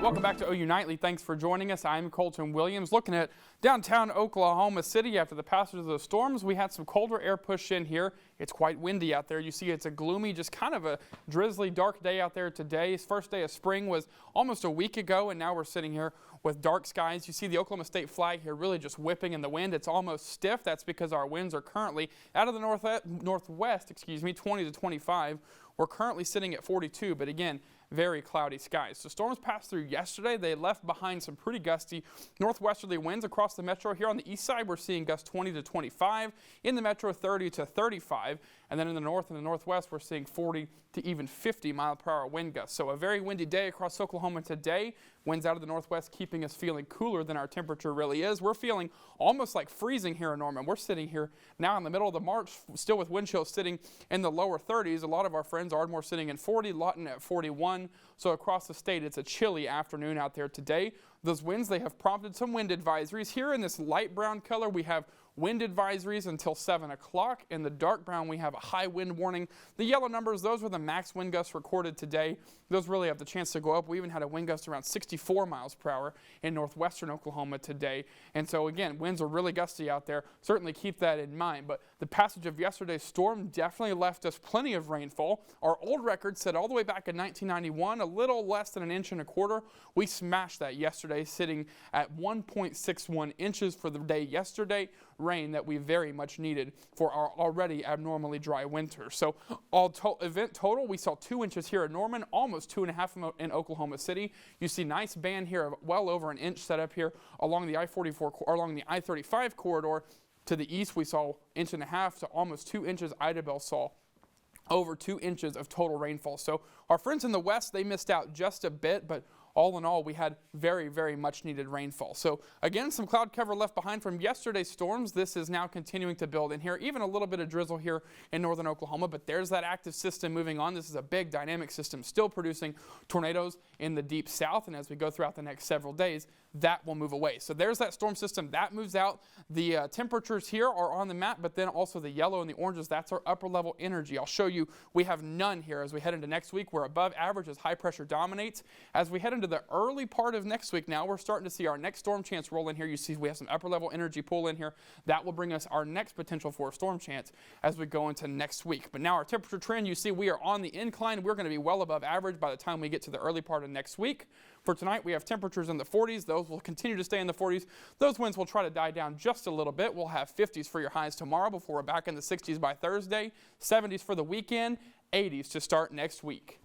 Welcome back to OU Nightly. Thanks for joining us. I'm Colton Williams. Looking at downtown Oklahoma City after the passage of the storms, we had some colder air push in here. It's quite windy out there. You see it's a gloomy, just kind of a drizzly, dark day out there today. First day of spring was almost a week ago, and now we're sitting here with dark skies. You see the Oklahoma State flag here really just whipping in the wind. It's almost stiff. That's because our winds are currently out of the northwest, 20 to 25. We're currently sitting at 42, but again, very cloudy skies. So storms passed through yesterday. They left behind some pretty gusty northwesterly winds across the metro. Here on the east side, we're seeing gusts 20 to 25. In the metro, 30 to 35. And then in the north and the northwest, we're seeing 40 to even 50 mile-per-hour wind gusts. So a very windy day across Oklahoma today. Winds out of the northwest keeping us feeling cooler than our temperature really is. We're feeling almost like freezing here in Norman. We're sitting here now in the middle of the March, still with wind chills sitting in the lower 30s. A lot of our friends, Ardmore sitting in 40, Lawton at 41. So across the state, it's a chilly afternoon out there today. Those winds, they have prompted some wind advisories. Here in this light brown color, we have wind advisories until 7 o'clock. In the dark brown, we have a high wind warning. The yellow numbers, those were the max wind gusts recorded today. Those really have the chance to go up. We even had a wind gust around 64 miles per hour in northwestern Oklahoma today. And so again, winds are really gusty out there. Certainly keep that in mind. But the passage of yesterday's storm definitely left us plenty of rainfall. Our old record set all the way back in 1991, a little less than 1.25 inches. We smashed that yesterday, sitting at 1.61 inches for the day yesterday. Rain that we very much needed for our already abnormally dry winter. So event total, we saw 2 inches here in Norman, almost 2.5 in Oklahoma City. You see nice band here of well over 1 inch set up here along the I-44 or along the I-35 corridor. To the east, we saw 1.5 inches to almost 2 inches. Idabel saw over 2 inches of total rainfall. So our friends in the west, they missed out just a bit, but all in all, we had very, very much needed rainfall. So again, some cloud cover left behind from yesterday's storms. This is now continuing to build in here, even a little bit of drizzle here in northern Oklahoma, but there's that active system moving on. This is a big dynamic system still producing tornadoes in the deep south, and as we go throughout the next several days, that will move away. So there's that storm system that moves out. The temperatures here are on the map, but then also the yellow and the oranges, that's our upper level energy. I'll show you we have none here as we head into next week. We're above average as high pressure dominates. As we head into the early part of next week now, we're starting to see our next storm chance roll in here. You see we have some upper level energy pull in here. That will bring us our next potential for a storm chance as we go into next week. But now our temperature trend, you see we are on the incline. We're going to be well above average by the time we get to the early part of next week. For tonight, we have temperatures in the 40s. Those will continue to stay in the 40s. Those winds will try to die down just a little bit. We'll have 50s for your highs tomorrow before we're back in the 60s by Thursday, 70s for the weekend, 80s to start next week.